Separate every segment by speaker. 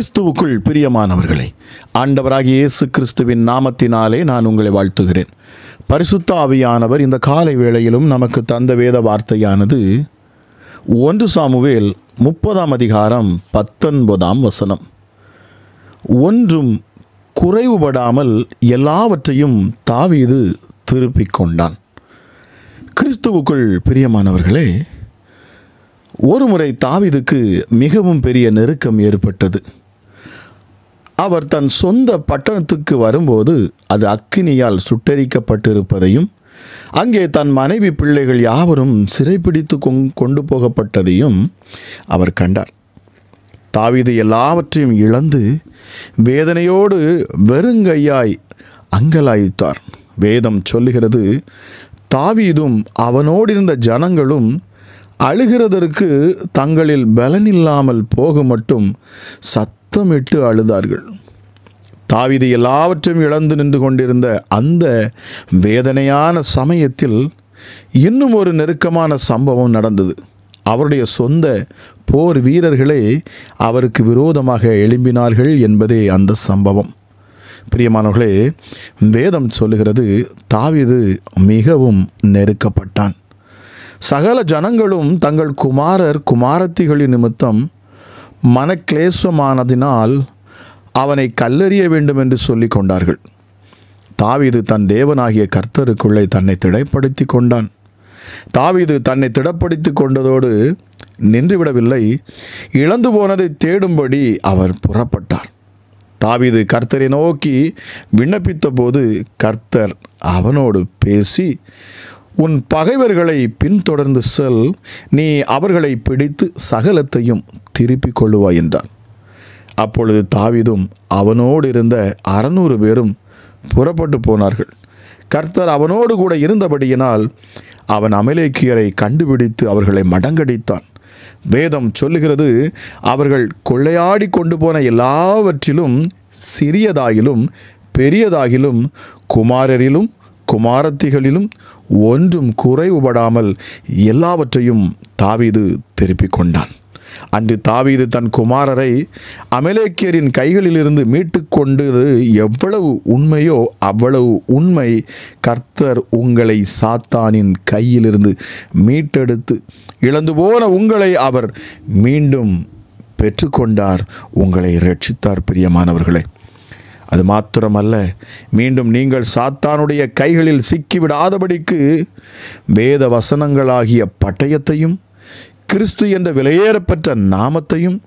Speaker 1: கிறிஸ்துவுக்குள் பிரியமானவர்களே, ஆண்டவராகிய இயேசு கிறிஸ்துவின் நாமத்தினாலே நான் உங்களை வாழ்த்துகிறேன். பரிசுத்த ஆவியானவர் இந்த காலை வேளையிலும் நமக்கு தந்த வேத வார்த்தையானது 1 சாமுவேல் 30:19 ஒன்றும் குறைவுபடாமல் எல்லாவற்றையும் தாவீது திருப்பிக் கொண்டான். கிறிஸ்துவுக்குள் பிரியமானவர்களே, ஒருமுறை தாவீதுக்கு மிகவும் பெரிய நெருக்கம் ஏற்பட்டது. அவர் தன் சொந்த பட்டணத்துக்கு வரும்போது அது அக்கினியால் சுட்டெரிக்கப்பட்டிருப்பதையும் அங்கே தன் மனைவி பிள்ளைகள் யாவரும் சிறைப்பிடித்து கொண்டு போகப்பட்டதையும் அவர் கண்டார். தாவீது எல்லாவற்றையும் இழந்து வேதனையோடு வெறுங்கையாய் அங்கலாய்த்தார். வேதம் சொல்லுகிறது, தாவீதும் அவனோடிருந்த ஜனங்களும் அழுகிறதற்கு தங்களில் பலனில்லாமல் போக மட்டும் சத்தமிட்டு அழுதார்கள். தாவீது எல்லாவற்றையும் இழந்து நின்று கொண்டிருந்த அந்த வேதனையான சமயத்தில் இன்னும் ஒரு நெருக்கமான சம்பவம் நடந்தது. அவருடைய சொந்த போர் வீரர்களே அவருக்கு விரோதமாக எழும்பினார்கள் என்பதே அந்த சம்பவம். பிரியமானவர்களே, வேதம் சொல்லுகிறது, தாவீது மிகவும் நெருக்கப்பட்டான். சகல ஜனங்களும் தங்கள் குமாரர் குமாரத்திகளின் நிமித்தம் மனக்லேசமானதினால் அவனை கல்லெறிய வேண்டும் என்று சொல்லிக் கொண்டார்கள். தாவீது தன் தேவனாகிய கர்த்தருக்குள்ளே தன்னை திடப்படுத்தி கொண்டான். தாவீது தன்னை திடப்படுத்தி கொண்டதோடு நின்றுவிடவில்லை, இழந்து போனதை தேடும்படி அவர் புறப்பட்டார். தாவீது கர்த்தரை நோக்கி விண்ணப்பித்த போது கர்த்தர் அவனோடு பேசி, உன் பகைவர்களை பின்தொடர்ந்து செல், நீ அவர்களை பிடித்து சகலத்தையும் திருப்பிக் கொள்ளுவாய் என்றார். அப்பொழுது தாவீதும் அவனோடு இருந்த 600 பேரும் புறப்பட்டு போனார்கள். கர்த்தர் அவனோடு கூட இருந்தபடியினால் அவன் அமலேக்கியரை கண்டுபிடித்து அவர்களை மடங்கடித்தான். வேதம் சொல்லுகிறது, அவர்கள் கொள்ளையாடி கொண்டு போன எல்லாவற்றிலும் சிறியதாகிலும் பெரியதாகிலும் குமாரரிலும் குமாரத்திகளிலும் ஒன்றும் குறைவுபடாமல் எல்லாவற்றையும் தாவீது திருப்பிக் கொண்டான். அன்று தாவீது தன் குமாரரை அமலேக்கியரின் கைகளிலிருந்து மீட்டு கொண்டது எவ்வளவு உண்மையோ அவ்வளவு உண்மை. கர்த்தர் உங்களை சாத்தானின் கையிலிருந்து மீட்டெடுத்து இழந்து போன உங்களை அவர் மீண்டும் பெற்றுக்கொண்டார், உங்களை ரட்சித்தார். பிரியமானவர்களே, அது மாத்திரமல்ல, மீண்டும் நீங்கள் சாத்தானுடைய கைகளில் சிக்கிவிடாதபடிக்கு வேத வசனங்களாகிய பட்டயத்தையும் கிறிஸ்து என்ற விலையேறப்பெற்ற நாமத்தையும்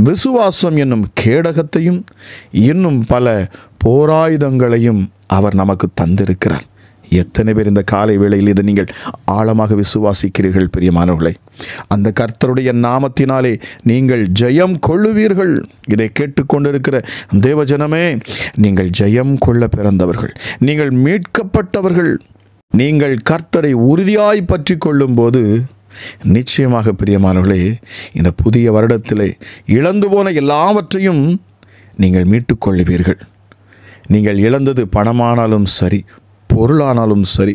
Speaker 1: விசுவாசம் என்னும் கேடகத்தையும் இன்னும் பல போராயுதங்களையும் அவர் நமக்கு தந்திருக்கிறார். எத்தனை பேர் இந்த காலை வேளையில் இதை நீங்கள் ஆழமாக விசுவாசிக்கிறீர்கள்? பிரியமானவர்களே, அந்த கர்த்தருடைய நாமத்தினாலே நீங்கள் ஜெயம் கொள்ளுவீர்கள். இதை கேட்டுக்கொண்டிருக்கிற தேவஜனமே, நீங்கள் ஜெயம் கொள்ள பிறந்தவர்கள், நீங்கள் மீட்கப்பட்டவர்கள். நீங்கள் கர்த்தரை உறுதியாய் பற்றி கொள்ளும் போது நிச்சயமாக பிரியமானவர்களே, இந்த புதிய வருடத்திலே இழந்து போன எல்லாவற்றையும் நீங்கள் மீட்டுக்கொள்ளுவீர்கள். நீங்கள் இழந்தது பணமானாலும் சரி, பொருளானாலும் சரி,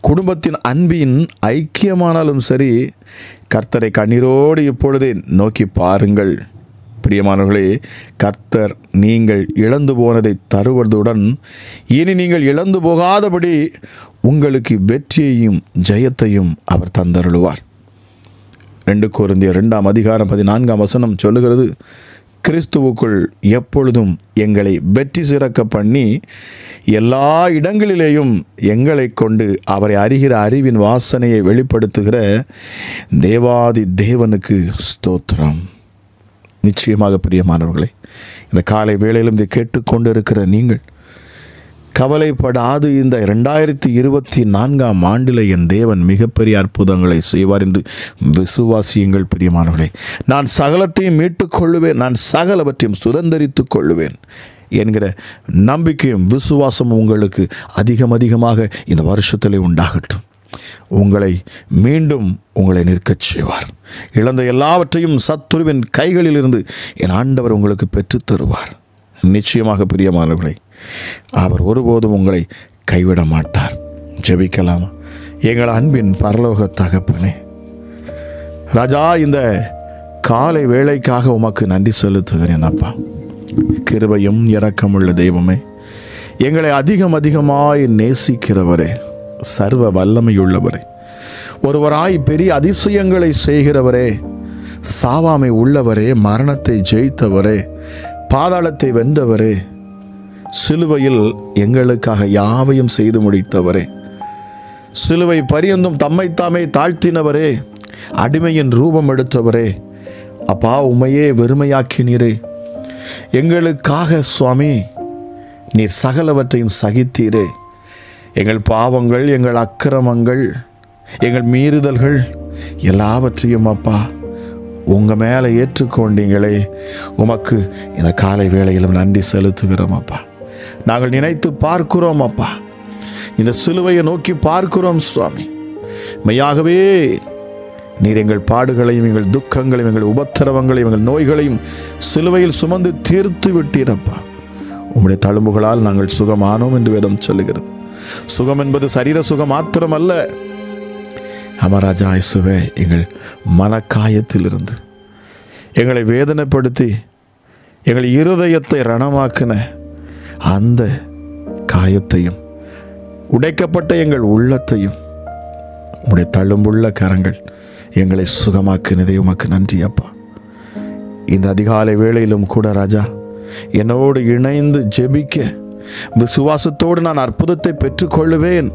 Speaker 1: குடும்பத்தின் அன்பின் ஐக்கியமானாலும் சரி, கர்த்தரை கண்ணீரோடு இப்பொழுதே நோக்கி பாருங்கள். பிரியமானவர்களே, கர்த்தர் நீங்கள் இழந்து போனதை தருவதுடன் இனி நீங்கள் இழந்து போகாதபடி உங்களுக்கு வெற்றியையும் ஜெயத்தையும் அவர் தந்தருளுவார். 2 கொரிந்தியர் 2:14 சொல்லுகிறது, கிறிஸ்துவுக்குள் எப்பொழுதும் எங்களை வெற்றி சிறக்க பண்ணி எல்லா இடங்களிலேயும் எங்களை கொண்டு அவரை அறிகிற அறிவின் வாசனையை வெளிப்படுத்துகிற தேவாதி தேவனுக்கு ஸ்தோத்திரம். நிச்சயமாக பிரியமானவர்களே, இந்த காலை வேளையிலும் இதை கேட்டுக்கொண்டு இருக்கிற நீங்கள் கவலைப்படாது. இந்த 2024ஆம் ஆண்டில் என் தேவன் மிகப்பெரிய அற்புதங்களை செய்வார் என்று விசுவாசியுங்கள். பிரியமானவர்களே, நான் சகலத்தையும் மீட்டுக்கொள்ளுவேன், நான் சகலவற்றையும் சுதந்தரித்து கொள்ளுவேன் என்கிற நம்பிக்கையும் விசுவாசமும் உங்களுக்கு அதிகமாக இந்த வருஷத்திலே உண்டாகட்டும். உங்களை மீண்டும் உங்களை நிற்கச் செய்வார். இழந்த எல்லாவற்றையும் சத்துருவின் கைகளிலிருந்து என் ஆண்டவர் உங்களுக்கு பெற்றுத் தருவார். நிச்சயமாக பிரியமானவர்களே, அவர் ஒருபோதும் உங்களை கைவிட மாட்டார். ஜெபிக்கலாமா? எங்கள் அன்பின் பரலோக தகப்பனே, ராஜா, இந்த காலை வேளைக்காக உமக்கு நன்றி செலுத்துகிறேன் அப்பா. கிருபையும் இரக்கமுள்ள தெய்வமே, எங்களை அதிகமாய் நேசிக்கிறவரே, சர்வ வல்லமையுள்ளவரே, ஒருவராய் பெரிய அதிசயங்களை செய்கிறவரே, சாவாமை உள்ளவரே, மரணத்தை ஜெயித்தவரே, பாதாளத்தை வென்றவரே, சிலுவையில் எங்களுக்காக யாவையும் செய்து முடித்தவரே, சிலுவை பரியந்தும் தம்மைத்தாமே தாழ்த்தினவரே, அடிமையின் ரூபம் எடுத்தவரே, அப்பா உம்மையே வெறுமையாக்கினீரே. எங்களுக்காக சுவாமி நீர் சகலவற்றையும் சகித்தீரே. எங்கள் பாவங்கள், எங்கள் அக்கிரமங்கள், எங்கள் மீறுதல்கள் எல்லாவற்றையும் அப்பா உங்கள் மேலே ஏற்றுக்கொண்டீங்களே. உமக்கு இந்த காலை வேளையிலும் நன்றி செலுத்துகிறோம் அப்பா. நாங்கள் நினைத்து பார்க்கிறோம் அப்பா, இந்த சிலுவையை நோக்கி பார்க்கிறோம் சுவாமி. மெய்யாகவே நீர் எங்கள் பாடுகளையும், எங்கள் துக்கங்களையும், எங்கள் உபத்திரவங்களையும், எங்கள் நோய்களையும் சிலுவையில் சுமந்து தீர்த்து விட்டீரப்பா. உம்முடைய தழும்புகளால் நாங்கள் சுகமானோம் என்று வேதம் சொல்லுகிறது. சுகம் என்பது சரீர சுகம் மாத்திரமல்ல. அமராஜா இயேசுவே, எங்கள் மனக்காயத்திலிருந்து எங்களை வேதனைப்படுத்தி எங்கள் இருதயத்தை ரணமாக்கின அந்த காயத்தையும், உடைக்கப்பட்ட எங்கள் உள்ளத்தையும் உம்முடைய தழும்புள்ள கரங்கள் எங்களை சுகமாக்கினதே உமக்கு நன்றி அப்பா. இந்த அதிகாலை வேளையிலும் கூட ராஜா என்னோடு இணைந்து ஜெபிக்க விசுவாசத்தோடு நான் அற்புதத்தை பெற்றுக்கொள்ளுவேன்,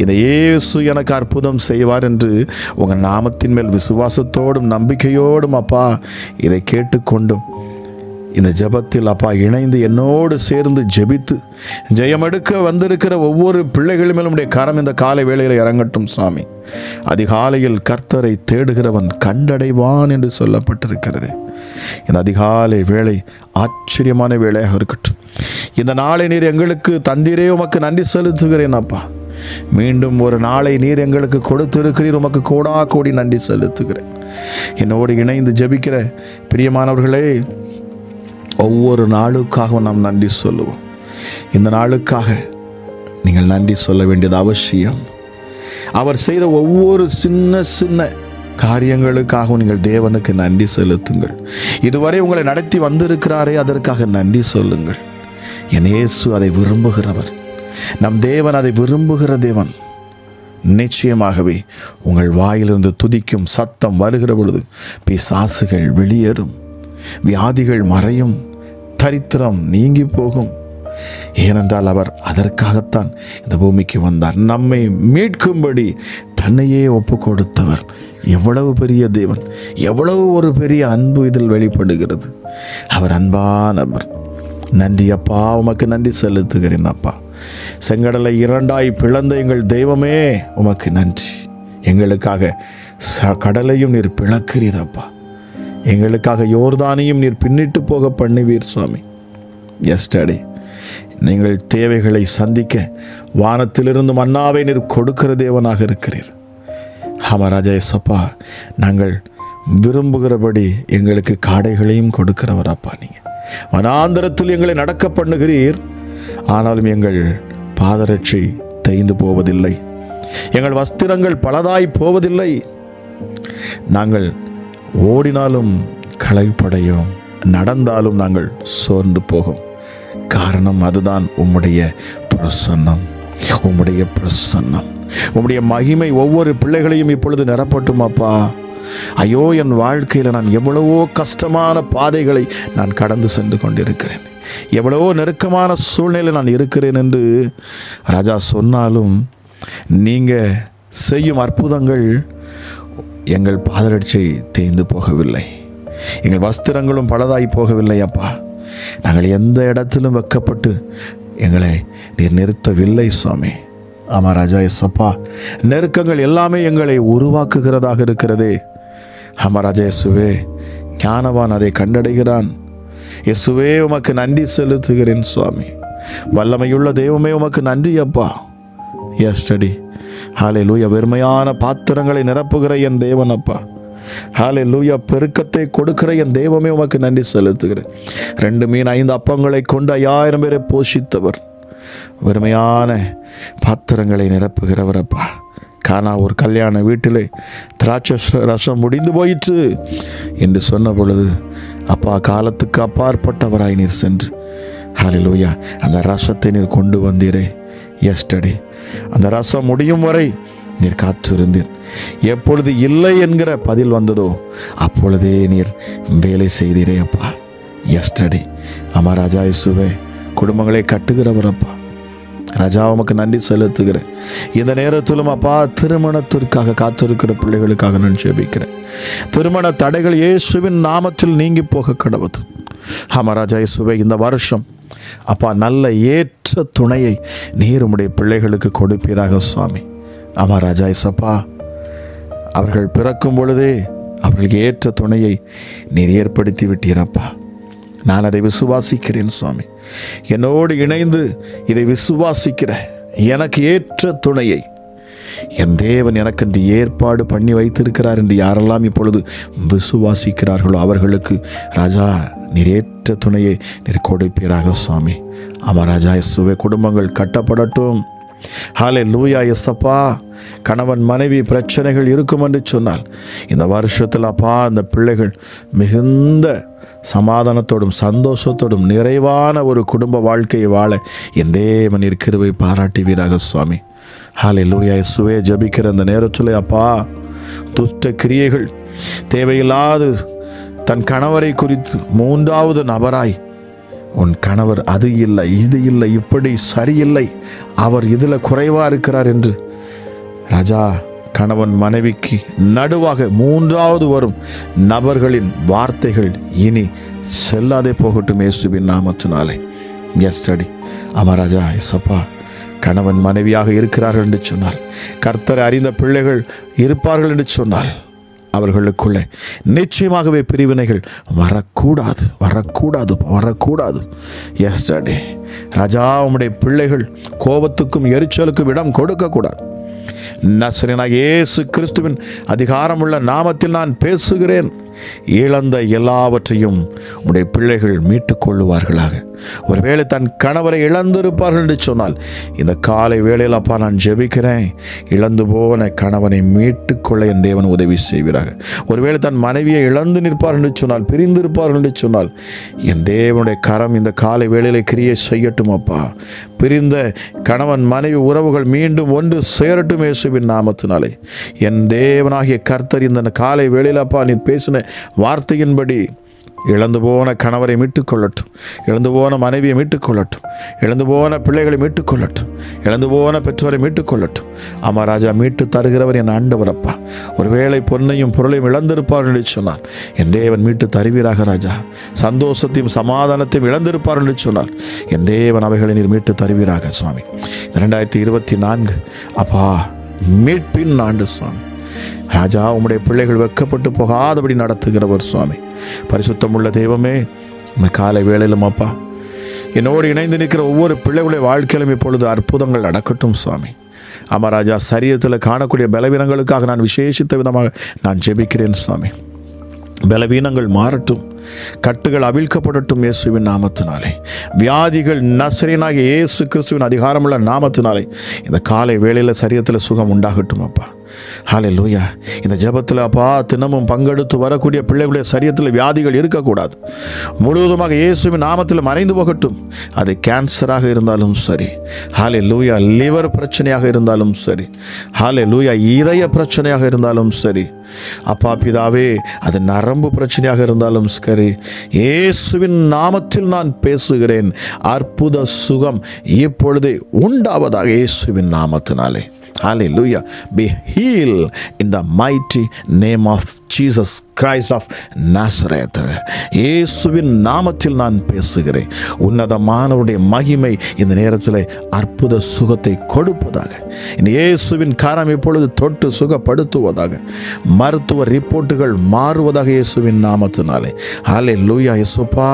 Speaker 1: இந்த இயேசு எனக்கு அற்புதம் செய்வார் என்று உங்கள் நாமத்தின் மேல் விசுவாசத்தோடும் நம்பிக்கையோடும் அப்பா இதை கேட்டுக்கொண்டும் இந்த ஜெபத்தில் அப்பா இணைந்து என்னோடு சேர்ந்து ஜெபித்து ஜெயமெடுக்க வந்திருக்கிற ஒவ்வொரு பிள்ளைகளும் நம்முடைய கரம் இந்த காலை வேளையில் இறங்கட்டும் சுவாமி. அதிகாலையில் கர்த்தரை தேடுகிறவன் கண்டடைவான் என்று சொல்லப்பட்டிருக்கிறது. இந்த அதிகாலை வேளை ஆச்சரியமான வேளையாக இருக்கட்டும். இந்த நாளை நீர் எங்களுக்கு தந்தீரே, உமக்கு நன்றி செலுத்துகிறேன் அப்பா. மீண்டும் ஒரு நாளை நீர் எங்களுக்கு கொடுத்திருக்கிறீர், உமக்கு கோடா கோடி நன்றி செலுத்துகிறேன். என்னோடு இணைந்து ஜெபிக்கிற பிரியமானவர்களே, ஒவ்வொரு நாளுக்காகவும் நாம் நன்றி சொல்லுவோம். இந்த நாளுக்காக நீங்கள் நன்றி சொல்ல வேண்டியது அவசியம். அவர் செய்த ஒவ்வொரு சின்ன சின்ன காரியங்களுக்காகவும் நீங்கள் தேவனுக்கு நன்றி செலுத்துங்கள். இதுவரை உங்களை நடத்தி வந்திருக்கிறாரே, அதற்காக நன்றி சொல்லுங்கள். என் இயேசு அதை விரும்புகிறவர். நம் தேவன் அதை விரும்புகிற தேவன். நிச்சயமாகவே உங்கள் வாயிலிருந்து துதிக்கும் சத்தம் வருகிற பொழுது பிசாசுகள் வெளியேறும், வியாதிகள் மறையும், தரித்திரம் நீங்கி போகும். ஏனென்றால் அவர் அதற்காகத்தான் இந்த பூமிக்கு வந்தார், நம்மை மீட்கும்படி தன்னையே ஒப்பு கொடுத்தவர். எவ்வளவு பெரிய தேவன், எவ்வளவு ஒரு பெரிய அன்பு இதில் வெளிப்படுகிறது. அவர் அன்பானவர். நன்றி அப்பா, உமக்கு நன்றி செலுத்துகிறேன் அப்பா. செங்கடலை இரண்டாய் பிளந்த எங்கள் தெய்வமே உமக்கு நன்றி. எங்களுக்காக கடலையும் நீர் பிளக்கிறீர் அப்பா. எங்களுக்காக யோர்தானையும் நீர் பின்னிட்டு போக பண்ணுவீர் சுவாமி. எஸ்டர்டே நீங்கள் தேவைகளை சந்திக்க வானத்திலிருந்து மன்னாவை நீர் கொடுக்கிற தேவனாக இருக்கிறீர். ராஜா ஏசப்பா, நாங்கள் விரும்புகிறபடி எங்களுக்கு காடைகளையும் கொடுக்கிறவராப்பா. நீங்கள் வனாந்தரத்தில் எங்களை நடக்க பண்ணுகிறீர், ஆனாலும் எங்கள் பாதரட்சை தேய்ந்து போவதில்லை, எங்கள் வஸ்திரங்கள் பலதாய் போவதில்லை. நாங்கள் ஓடினாலும் களைப்படையும், நடந்தாலும் நாங்கள் சோர்ந்து போகும். காரணம் அதுதான் உம்முடைய பிரசன்னம், உம்முடைய பிரசன்னம், உம்முடைய மகிமை ஒவ்வொரு பிள்ளைகளையும் இப்பொழுது நிரப்பட்டும் அப்பா. ஐயோ, என் வாழ்க்கையில் நான் எவ்வளவோ கஷ்டமான பாதைகளை நான் கடந்து சென்று கொண்டிருக்கிறேன், எவ்வளவோ நெருக்கமான சூழ்நிலை நான் இருக்கிறேன் என்று ராஜா சொன்னாலும் நீங்கள் செய்யும் அற்புதங்கள் எங்கள் பாதரட்சை தேய்ந்து போகவில்லை, எங்கள் வஸ்திரங்களும் பலதாய் போகவில்லை அப்பா. நாங்கள் எந்த இடத்திலும் வெக்கப்பட்டு எங்களை நீர் நிறுத்தவில்லை சுவாமி. ஆமாம் ராஜா எஸ்ஸப்பா, நெருக்கங்கள் எல்லாமே எங்களை உருவாக்குகிறதாக இருக்கிறதே. ஆமாம் ராஜா இயேசுவே, ஞானவான் அதை கண்டடைகிறான். இயேசுவே, உமக்கு நன்றி செலுத்துகிறேன் சுவாமி. வல்லமையுள்ள தெய்வமே உமக்கு நன்றி அப்பா. எஸ்டடி ஹல்லேலூயா, வெறுமையான பாத்திரங்களை நிரப்புகிற என் தேவன் அப்பா. ஹல்லேலூயா, பெருக்கத்தை கொடுக்கிற என் தெய்வமே உமக்கு நன்றி செலுத்துகிறேன். 2 மீன் 5 அப்பங்களை கொண்டு 5000 பேரை போஷித்தவர், வெறுமையான பாத்திரங்களை நிரப்புகிறவர் அப்பா. கானா ஒரு கல்யாண வீட்டிலே திராட்சை ரசம் முடிந்து போயிற்று என்று சொன்ன பொழுது, அப்பா காலத்துக்கு அப்பாற்பட்டவராய் நீர் சென்று ஹல்லேலூயா அந்த ரசத்தை நீர் கொண்டு வந்தீரே. எஸ்டர்டே அந்த ரசம் முடியும் வரை நீர் காத்திருந்தீர். எப்பொழுது இல்லை என்கிற பதில் வந்ததோ அப்பொழுதே நீர் வேலை செய்தீரே அப்பா. எஸ்டர்டே ஆமா ராஜா இயேசுவே, குடும்பங்களை கட்டுகிறவர் அப்பா. ராஜா உமக்கு நன்றி செலுத்துகிறேன். இந்த நேரத்திலும் அப்பா திருமணத்திற்காக காத்திருக்கிற பிள்ளைகளுக்காக நான் ஜெபிக்கிறேன். திருமண தடைகள் இயேசுவின் நாமத்தில் நீங்கி போக கடவுது. ஆமா ராஜா இயேசுவே, இந்த வருஷம் அப்பா நல்ல ஏற்ற துணையை நீர் உம்முடைய பிள்ளைகளுக்கு கொடுப்பீராக சுவாமி. ஆமா ராஜா இயேசப்பா, அவர்கள் பிறக்கும் பொழுதே அவர்களுக்கு ஏற்ற துணையை நீர் ஏற்படுத்தி விட்டீரப்பா. நான் அதை விசுவாசிக்கிறேன் சுவாமி. என்னோடு இணைந்து இதை விசுவாசிக்கிற எனக்கு ஏற்ற துணையை என் தேவன் எனக்கென்று ஏற்பாடு பண்ணி வைத்திருக்கிறார் என்று யாரெல்லாம் இப்பொழுது விசுவாசிக்கிறார்களோ அவர்களுக்கு ராஜா நீர் ஏற்ற துணையை நீர் கொடுப்பீராக சுவாமி. ஆமா ராஜா இயேசுவே, குடும்பங்கள் கட்டப்படட்டும். ஹல்லேலூயா இயேசப்பா. கணவன் மனைவி பிரச்சனைகள் இருக்கும் என்று சொன்னால் இந்த வருஷத்தில் அப்பா அந்த பிள்ளைகள் மிகுந்த சமாதானத்தோடும் சந்தோஷத்தோடும் நிறைவான ஒரு குடும்ப வாழ்க்கையை வாழ என் தேவன் நீர் கிருபை பாராட்டுவீராக சுவாமி. ஹல்லேலூயா இயேசுவே, ஜெபிக்கிற அந்த நேரத்தில் அப்பா துஷ்ட கிரியைகள் தேவையில்லாது தன் கணவரை குறித்து மூன்றாவது நபராய் உன் கணவர் அது இல்லை இது இல்லை இப்படி சரியில்லை அவர் இதில் குறைவாக இருக்கிறார் என்று ராஜா கணவன் மனைவிக்கு நடுவாக மூன்றாவது வரும் நபர்களின் வார்த்தைகள் இனி செல்லாதே போகட்டும் இயேசுவின் நாமத்தினாலே. எஸ்டடி ஆமா ராஜா இயேசப்பா, கணவன் மனைவியாக இருக்கிறார்கள் என்று சொன்னால், கர்த்தரை அறிந்த பிள்ளைகள் இருப்பார்கள் என்று சொன்னால் அவர்களுக்குள்ளே நிச்சயமாகவே பிரிவினைகள் வரக்கூடாது வரக்கூடாது வரக்கூடாது. எஸ்டர்டே ராஜா உம்முடைய பிள்ளைகள் கோபத்துக்கும் எரிச்சலுக்கும் இடம் கொடுக்கக்கூடாது. நசரேயனாகிய இயேசு கிறிஸ்துவின் அதிகாரமுள்ள நாமத்தில் நான் பேசுகிறேன். இழந்த எல்லாவற்றையும் உம்முடைய பிள்ளைகள் மீட்டுக் கொள்ளுவார்களாக. ஒருவேளை தன் கணவரை இழந்திருப்பார்கள் என்று சொன்னால் இந்த காலை வேளையில் அப்பா நான் ஜெபிக்கிறேன், இழந்து போன கணவனை மீட்டுக்கொள்ள என் தேவன் உதவி செய்வீராக. ஒருவேளை தன் மனைவியை இழந்து நிற்பார்கள் என்று சொன்னால், பிரிந்திருப்பார்கள் என்று சொன்னால் என் தேவனுடைய கரம் இந்த காலை வேளையிலே கிரியை செய்யட்டும் அப்பா. பிரிந்த கணவன் மனைவி உறவுகள் மீண்டும் ஒன்று சேரட்டும் இயேசுவின் நாமத்தினாலே. என் தேவனாகிய கர்த்தர் இந்த காலை வேளையில் அப்பா நீ பேசின வார்த்தையின்படி இழந்து போன கணவரை மீட்டுக்கொள்ளட்டும், இழந்து போன மனைவியை மீட்டுக்கொள்ளட்டும், இழந்து போன பிள்ளைகளை மீட்டுக்கொள்ளட்டும், இழந்து போன பெற்றோரை மீட்டுக்கொள்ளட்டும். ஆமா ராஜா, மீட்டு தருகிறவர் என் ஆண்டவர் அப்பா. ஒருவேளை பொன்னையும் பொருளையும் இழந்திருப்பார்கள் என்று சொன்னால் என் தேவன் மீட்டு தருவீராக ராஜா. சந்தோஷத்தையும் சமாதானத்தையும் இழந்திருப்பார்கள் என்று சொன்னால் என் தேவன் அவைகளை நீர் மீட்டு தருவீராக சுவாமி. 2024 அப்பா மீட்பின் ஆண்டு சுவாமி. ராஜா உம்முடைய பிள்ளைகள் வெட்கப்பட்டு போகாதபடி நடத்துகிறவர் சுவாமி. பரிசுத்தமுள்ள தெய்வமே, இந்த காலை வேளையிலும் அப்பா என்னோடு இணைந்து நிற்கிற ஒவ்வொரு பிள்ளைகளுடைய வாழ்க்கையிலும் இப்பொழுது அற்புதங்கள் நடக்கட்டும் சுவாமி. ஆமா ராஜா, சரீரத்தில் காணக்கூடிய பலவீனங்களுக்காக நான் விசேஷித்த விதமாக நான் ஜெபிக்கிறேன் சுவாமி. பலவீனங்கள் மாறட்டும், கட்டுகள் அவிழ்க்கப்படட்டும் இயேசுவின் நாமத்தினாலே. வியாதிகள் நசரேயனாகிய இயேசு கிறிஸ்துவின் அதிகாரமுள்ள நாமத்தினாலே இந்த காலை வேளையில் சரீரத்தில் சுகம் உண்டாகட்டும் அப்பா. ஹல்லேலூயா. இந்த ஜெபத்தில் அப்பா தினமும் பங்கெடுத்து வரக்கூடிய பிள்ளைகளுடைய சரீரத்தில் வியாதிகள் இருக்கக்கூடாது. முழுவதுமாக இயேசுவின் நாமத்தில் மறைந்து போகட்டும். அது கேன்சராக இருந்தாலும் சரி, ஹல்லேலூயா, லிவர் பிரச்சனையாக இருந்தாலும் சரி, ஹல்லேலூயா, இதய பிரச்சனையாக இருந்தாலும் சரி, அப்பா பிதாவே அது நரம்பு பிரச்சனையாக இருந்தாலும் சரி, இயேசுவின் நாமத்தில் நான் பேசுகிறேன். அற்புத சுகம் இப்பொழுதே உண்டாவதாக இயேசுவின் நாமத்தினாலே. Hallelujah. Be healed in the mighty name of Jesus Christ of Nazareth. இயேசுவின் நாமத்தில் நான் பேசுகிறேன். உன்னதமானவருடைய மகிமை இந்த நேரத்தில் அற்புத சுகத்தை கொடுப்பதாக. இயேசுவின் கரம் இப்பொழுது தொட்டு சுகப்படுத்துவதாக. மருத்துவ ரிப்போர்ட்டுகள் மாறுவதாக இயேசுவின் நாமத்தினாலே. ஹல்லேலூயா. இயேசுப்பா,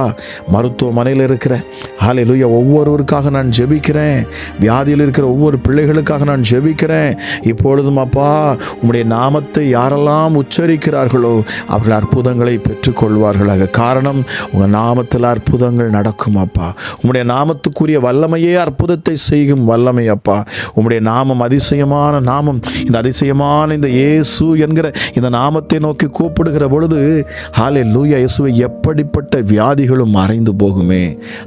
Speaker 1: மருத்துவமனையில் இருக்கிற ஹல்லேலூயா ஒவ்வொருவருக்காக நான் ஜெபிக்கிறேன். வியாதியில் இருக்கிற ஒவ்வொரு பிள்ளைகளுக்காக நான் ஜெபிக்கிறேன். இப்பொழுதும் அப்பா உம்முடைய நாமத்தை யாரெல்லாம் உச்சரிக்கிறார்கள் இருக்கிறார்களோ அவர்கள் அற்புதங்களை பெற்றுக்கொள்வார்களாக. காரணம், உங்கள் நாமத்தில் அற்புதங்கள் நடக்கும் அப்பா. உம்முடைய நாமத்துக்குரிய வல்லமையே அற்புதத்தை செய்யும் வல்லமை அப்பா. உம்முடைய நாமம் அதிசயமான நாமம். இந்த அதிசயமான இந்த இயேசு என்கிற இந்த நாமத்தை நோக்கி கூப்பிடுகிற பொழுது ஹல்லேலூயா இயேசுவை எப்படிப்பட்ட வியாதிகளும் மறைந்து போகுமே.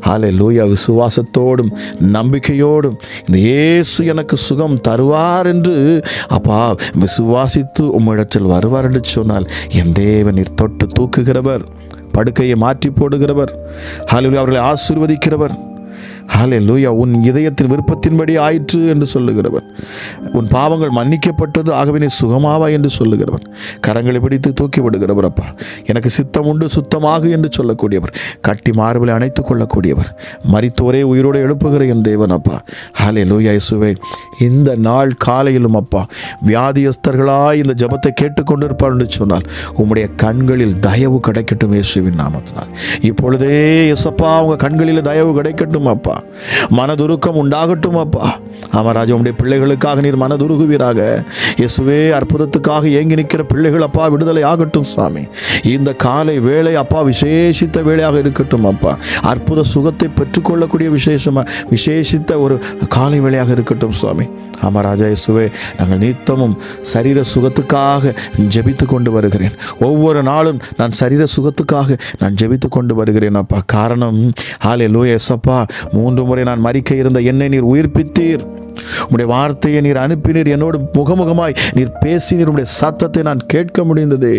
Speaker 1: ஹல்லேலூயா. விசுவாசத்தோடும் நம்பிக்கையோடும் இந்த இயேசு எனக்கு சுகம் தருவார் என்று அப்பா விசுவாசித்து உம்மிடத்தில் வருவார் என்று சொன்னால் என் தேவன் நீர் தொட்டு தூக்குகிறவர், படுக்கையை மாற்றி போடுகிறவர், ஹல்லேலூயா அவர்களை ஆசீர்வதிக்கிறவர். ஹல்லேலூயா. உன் இதயத்தின் விருப்பத்தின்படி ஆயிற்று என்று சொல்லுகிறவர். உன் பாவங்கள் மன்னிக்கப்பட்டது, ஆகவே நீ சுகமாவா என்று சொல்லுகிறவர். கரங்களை பிடித்து தூக்கி விடுகிறவர் அப்பா. எனக்கு சித்தம் உண்டு, சுத்தமாக என்று சொல்லக்கூடியவர். கட்டி மார்பிலை அணைத்துக் கொள்ளக்கூடியவர். மரித்தோரே உயிரோடு எழுப்புகிற என் தேவன் அப்பா. ஹல்லேலூயா இயேசுவே. இந்த நாள் காலையிலும் அப்பா வியாதியஸ்தர்களாய் இந்த ஜெபத்தை கேட்டுக்கொண்டிருப்பார் என்று சொன்னால் உம்முடைய கண்களில் தயவு கிடைக்கட்டும் இயேசுவின் நாமத்தினால். இப்பொழுதே இயேசப்பா உங்கள் கண்களில் தயவு கிடைக்கட்டும் அப்பா. மனதுருக்கம் உண்டாகட்டும் அப்பா. ஆமாராஜா, உம்முடைய பிள்ளைகளுக்காக நீர் மனதுருகுவீராக. இயேசுவே, அற்புதத்துக்காக ஏங்கி நிற்கிற பிள்ளைகள் அப்பா விடுதலை ஆகட்டும் சுவாமி. இந்த காலை வேளை அப்பா விசேஷித்த வேளையாக இருக்கட்டும் அப்பா. அற்புத சுகத்தை பெற்றுக்கொள்ளக்கூடிய விசேஷித்த ஒரு காலை வேளையாக இருக்கட்டும் சுவாமி. ஆமாராஜா இயேசுவே, நாங்கள் நித்தமும் சரீர சுகத்துக்காக ஜெபித்து கொண்டு வருகிறேன். ஒவ்வொரு நாளும் நான் சரீர சுகத்துக்காக நான் ஜெபித்து கொண்டு வருகிறேன் அப்பா. காரணம் ஹல்லேலூயா இயேசப்பா, 3 முறை நான் மரிக்க இருந்த என்னை நீர் உயிர்ப்பித்தீர். உம்முடைய வார்த்தையை நீர் அனுப்பினீர். என்னோடு முகமுகமாய் நீர் பேசினீர். உம்முடைய சத்தத்தை நான் கேட்க முடிந்தது.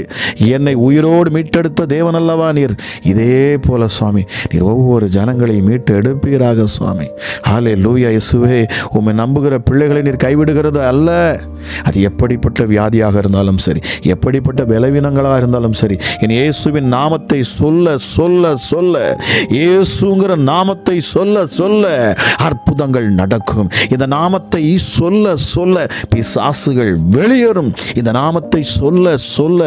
Speaker 1: என்னை உயிரோடு மீட்டெடுத்த தேவன் அல்லவா நீர். இதே போல சுவாமி நீர் ஒவ்வொரு ஜனங்களையும் மீட்டு எடுப்பீராக சுவாமி. ஹல்லேலூயா இயேசுவே. உம்மை நம்புகிற பிள்ளைகளை நீர் கைவிடுகிறது அல்ல. அது எப்படிப்பட்ட வியாதியாக இருந்தாலும் சரி, எப்படிப்பட்ட பலவீனங்களாக இருந்தாலும் சரி, என் இயேசுவின் நாமத்தை சொல்ல சொல்ல சொல்ல, இயேசுங்கிற நாமத்தை சொல்ல சொல்ல அற்புதங்கள் நடக்கும். இந்த நாமத்தை சொல்ல சொல்ல பிசாசுகள் வெளியேறும். இந்த நாமத்தை சொல்ல சொல்ல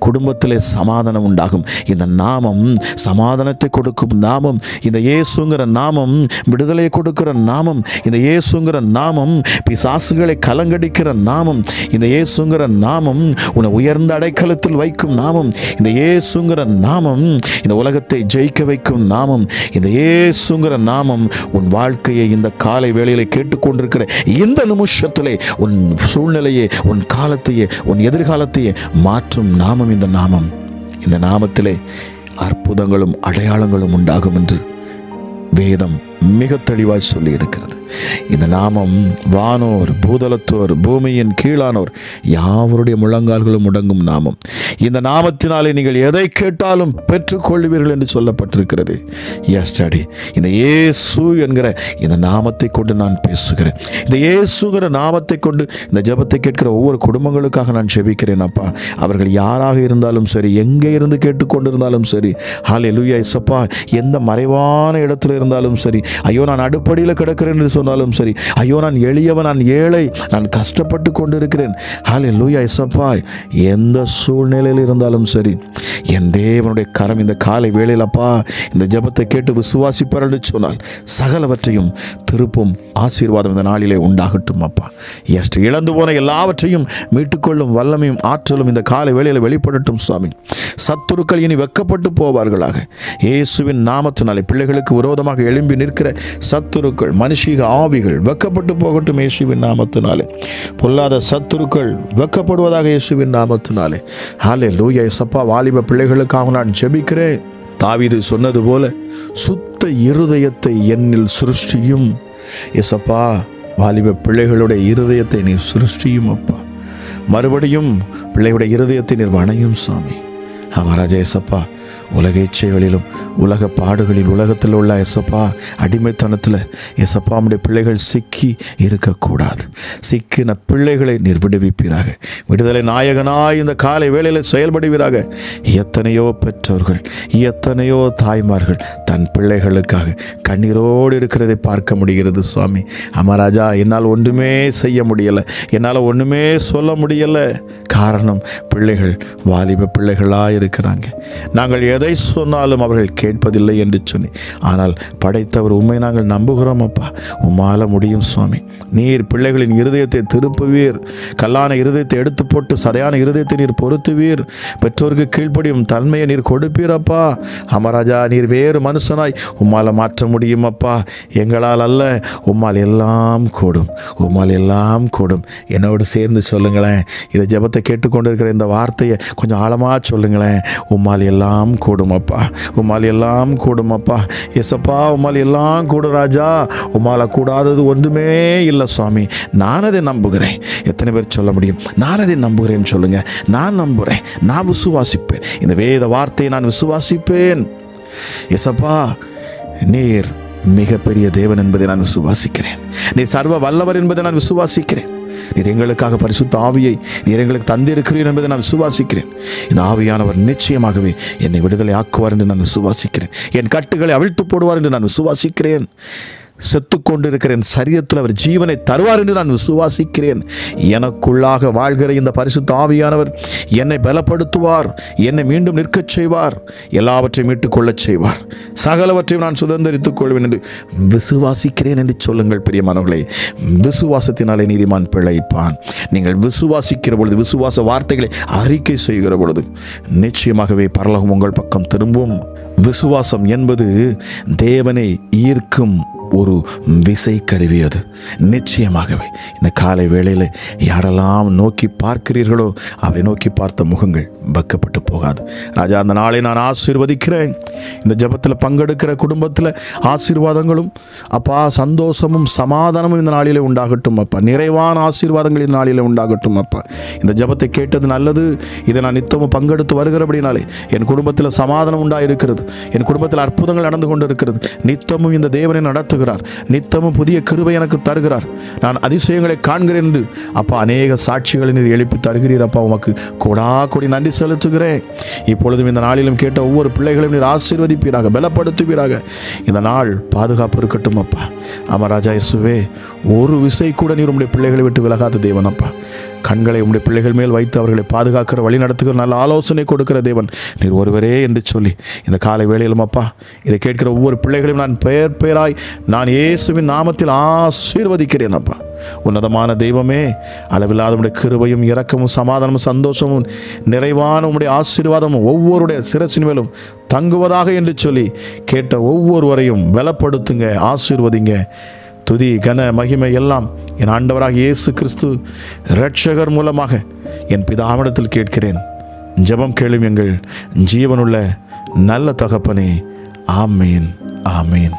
Speaker 1: குடும்பத்திலே சமாதானம் உண்டாகும். இந்த நாமம் சமாதானத்தை கொடுக்கும் நாமம். இந்த இயேசுங்கிற நாமம் விடுதலை கொடுக்கிற நாமம். இந்த இயேசுங்கிற நாமம் பிசாசுகளை கலங்கடிக்கிற நாமம். இந்த இயேசுங்கிற நாமம் உன்னை உயர்ந்த அடைக்கலத்தில் வைக்கும் நாமம். இந்த இயேசுங்கிற நாமம் இந்த உலகத்தை ஜெயிக்க வைக்கும் நாமம். இந்த இயேசுங்கிற நாமம் உன் வாழ்க்கையை இந்த காலை வேளையிலே கேட்டுக்கொண்டிருக்கிற இந்த நிமிஷத்திலே உன் சூழ்நிலையே, உன் காலத்தையே, உன் எதிர்காலத்தையே மாற்றும் நாமம் இந்த நாமம். இந்த நாமத்திலே அற்புதங்களும் அடையாளங்களும் உண்டாகும் என்று வேதம் மிக தெளிவாய் சொல்லி இருக்கிறது. இந்த நாமம் வானோர், பூதலத்தோர், பூமியின் கீழானோர் யாவருடைய முழங்கால்களும் முடங்கும் நாமம். இந்த நாமத்தினாலே நீங்கள் எதை கேட்டாலும் பெற்றுக்கொள்வீர்கள் என்று சொல்லப்பட்டிருக்கிறது. எஸ்டடி இந்த இயேசு என்கிற இந்த நாமத்தை கொண்டு நான் பேசுகிறேன். இந்த இயேசுங்கிற நாமத்தை கொண்டு இந்த ஜெபத்தை கேட்கிற ஒவ்வொரு குடும்பங்களுக்காக நான் ஜெபிக்கிறேன் அப்பா. அவர்கள் யாராக இருந்தாலும் சரி, எங்கே இருந்து கேட்டுக்கொண்டிருந்தாலும் சரி, ஹல்லேலூயா இயேசப்பா, எந்த மறைவான இடத்துல இருந்தாலும் சரி, ஐயோ நான் அடுப்படியில் கிடக்கிறேன் என்று சொன்னாலும் சரி, ஐயோ நான் எளியவன், நான் ஏழை, நான் கஷ்டப்பட்டு கொண்டிருக்கிறேன், ஹல்லேலூயா இயேசப்பா, எந்த சூழ்நிலையில் இருந்தாலும் சரி, என் தேவனுடைய கரம் இந்த காலை வேளையில் அப்பா இந்த ஜெபத்தை கேட்டு விசுவாசிப்பார் என்று சொன்னால் சகலவற்றையும் திருப்பும் ஆசீர்வாதம் இந்த நாளிலே உண்டாகட்டும் அப்பா. இழந்து போன எல்லாவற்றையும் மீட்டுக்கொள்ளும் வல்லமையும் ஆற்றலும் இந்த காலை வேளையில் வெளிப்படட்டும் சுவாமி. சத்துருக்கள் இனி வெக்கப்பட்டு போவார்களாக. இயேசுவின் நாமத்தினாலே பிள்ளைகளுக்கு விரோதமாக எழும்பி நிற்கிற சத்துருக்கள், மனுஷீக ஆவிகள் வெக்கப்பட்டு போகட்டும் இயேசுவின் நாமத்தினாலே. பொல்லாத சத்துருக்கள் வெக்கப்படுவதாக இயேசுவின் நாமத்தினாலே. ஹல்லேலூயா இயேசப்பா, வாலிப பிள்ளைகளுக்காக நான் ஜெபிக்கிறேன். தாவீது சொன்னது போல சுத்த இருதயத்தை என்னில் சிருஷ்டியும். இயேசப்பா, வாலிப பிள்ளைகளுடைய இருதயத்தை நீர் சிருஷ்டியும் அப்பா. மறுபடியும் பிள்ளையுடைய இருதயத்தை நீர் வணையும் சாமி. ஆமாராஜா இயேசப்பா, உலக இச்சைகளிலும் உலக பாடுகளில் உலகத்தில் உள்ள இயேசப்பா அடிமைத்தனத்தில் இயேசப்பா நம்முடைய பிள்ளைகள் சிக்கி இருக்கக்கூடாது. சிக்கின பிள்ளைகளை நீர் விடுவிப்பீராக. விடுதலை நாயகனாய் இந்த காலை வேளையில் செயல்படுவீராக. எத்தனையோ பெற்றோர்கள், எத்தனையோ தாய்மார்கள் தன் பிள்ளைகளுக்காக கண்ணீரோடு இருக்கிறதை பார்க்க முடிகிறது சுவாமி. அமராஜா, என்னால் ஒன்றுமே செய்ய முடியலை, என்னால் ஒன்றுமே சொல்ல முடியலை. காரணம், பிள்ளைகள் வாலிப பிள்ளைகளாக இருக்கிறாங்க. நாங்கள் எதை சொன்னாலும் அவர்கள் கேட்பதில்லை என்று சொன்னேன். ஆனால் படைத்தவர் உம்மை நாங்கள் நம்புகிறோம் அப்பா. உம்மால முடியும் சுவாமி. நீர் பிள்ளைகளின் இருதயத்தை திருப்புவீர். கல்லான இருதயத்தை எடுத்து போட்டு சதையான இருதயத்தை நீர் பொருத்துவீர். பெற்றோருக்கு கீழ்ப்படியும் தன்மையை நீர் கொடுப்பீரப்பா. அமராஜா, நீர் வேறு மனுஷனாய் உம்மால மாற்ற முடியும் அப்பா. எங்களால் அல்ல, உம்மால் எல்லாம் கூடும். உம்மால் எல்லாம் கூடும். என்னோடு சேர்ந்து சொல்லுங்களேன். இதை ஜெபத்தை கேட்டுக்கொண்டிருக்கிற இந்த வார்த்தையை கொஞ்சம் ஆழமாக சொல்லுங்களேன். உம்மால் எல்லாம் கூடும் அப்பா. உம்மால் எல்லாம் கூடும் அப்பா. எசப்பா, உம்மால் எல்லாம் கூடும் ராஜா. உம்மால கூடாதது ஒன்றுமே இல்லை சுவாமி. நான் அதை நம்புகிறேன். எத்தனை பேர் சொல்ல முடியும் நான் அதை நம்புகிறேன்? சொல்லுங்க. நான் நம்புகிறேன். நான் விசுவாசிப்பேன். இந்த வேத வார்த்தையை நான் விசுவாசிப்பேன். எசப்பா, நீர் மிகப்பெரிய தேவன் என்பதை நான் விசுவாசிக்கிறேன். நீர் சர்வ வல்லவர் என்பதை நான் விசுவாசிக்கிறேன். நீர் எங்களுக்காக பரிசுத்த ஆவியை நீர் எங்களுக்கு தந்திருக்கிறீர் என்பதை நான் விசுவாசிக்கிறேன். இந்த ஆவியானவர் நிச்சயமாகவே என்னை விடுதலை ஆக்குவார் என்று நான் விசுவாசிக்கிறேன். என் கட்டுகளை அவிழ்த்து போடுவார் என்று நான் விசுவாசிக்கிறேன். செத்துக்கொண்டிருக்கிற என் சரீரத்தில் அவர் ஜீவனை தருவார் என்று நான் விசுவாசிக்கிறேன். எனக்குள்ளாக வாழ்கிற இந்த பரிசுத்த ஆவியானவர் என்னை பலப்படுத்துவார். என்னை மீண்டும் நிற்கச் செய்வார். எல்லாவற்றையும் மீட்டுக் கொள்ளச் செய்வார். சகலவற்றையும் நான் சுதந்திரித்துக் கொள்வேன் என்று விசுவாசிக்கிறேன் என்று சொல்லுங்கள் பிரியமானவர்களே. விசுவாசத்தினாலே நீதிமான் பிழைப்பான். நீங்கள் விசுவாசிக்கிற பொழுது, விசுவாச வார்த்தைகளை அறிக்கை செய்கிற பொழுது நிச்சயமாகவே பரலோகம் உங்கள் பக்கம் திரும்பும். விசுவாசம் என்பது தேவனை ஈர்க்கும் ஒரு விசை கருவி. அது நிச்சயமாகவே இந்த காலை வேளையில் யாரெல்லாம் நோக்கி பார்க்கிறீர்களோ அவரை நோக்கி பார்த்த முகங்கள் பக்கப்பட்டு போகாது. ராஜா, அந்த நாளை நான் ஆசீர்வதிக்கிறேன். இந்த ஜெபத்தில் பங்கெடுக்கிற குடும்பத்தில் ஆசீர்வாதங்களும் அப்பா, சந்தோஷமும் சமாதானமும் இந்த நாளிலே உண்டாகட்டும் அப்பா. நிறைவான ஆசீர்வாதங்கள் இந்த நாளிலே உண்டாகட்டும் அப்பா. இந்த ஜெபத்தை கேட்டது நல்லது. இதை நான் நித்தமும் பங்கெடுத்து வருகிறபடினாலே என் குடும்பத்தில் சமாதானம் உண்டாயிருக்கிறது. என் குடும்பத்தில் அற்புதங்கள் நடந்து கொண்டு இருக்கிறது. நித்தமும் இந்த தேவனை நடத்துகிறார். நித்தமும் புதிய கிருபை எனக்கு தருகிறார். நான் அதிசயங்களை காண்கிறேன் என்று அப்பா அநேக சாட்சிகளை நீர் எழுப்பி தருகிறீர் அப்பா. உமக்கு கொடா கொடி நன்றி செலுத்துகிறேன். இப்பொழுதும் இந்த நாளிலும் கேட்ட ஒவ்வொரு பிள்ளைகளையும் நீர் ஆசீர்வதிப்பீராக, பலப்படுத்துவீராக. இந்த நாள் பாதுகாப்பு இருக்கட்டும் அப்பா. அமராஜா இயேசுவே, ஒரு விசை கூட நீர் உம்முடைய பிள்ளைகளை விட்டு விலகாத தேவன் அப்பா. கண்களை உம்முடைய பிள்ளைகள் மேல் வைத்து அவர்களை பாதுகாக்கிற, வழி நடத்துகிற, நல்ல ஆலோசனை கொடுக்கிற தேவன் நீர் ஒருவரே என்று சொல்லி இந்த காலை வேளையிலும் அப்பா இதை கேட்கிற ஒவ்வொரு பிள்ளைகளையும் நான் பெயர் பெயராய் நான் இயேசுவின் நாமத்தில் ஆசீர்வதிக்கிறேன் அப்பா. உன்னதமான தெய்வமே, அளவில்லாத உம்முடைய கிருபையும் இரக்கமும் சமாதானமும் சந்தோஷமும் நிறைவான உம்முடைய ஆசீர்வாதமும் ஒவ்வொருடைய சிரசின் மேலும் தங்குவதாக என்று சொல்லி கேட்ட ஒவ்வொருவரையும் பலப்படுத்துங்க, ஆசீர்வதிங்க. துதி கன மகிமை எல்லாம் என் ஆண்டவராக இயேசு கிறிஸ்து இரட்சகர் மூலமாக என் பிதாவிடத்தில் கேட்கிறேன். ஜெபம் கேளும் எங்கள் ஜீவனுள்ள நல்ல தகப்பனே. ஆமேன், ஆமேன்.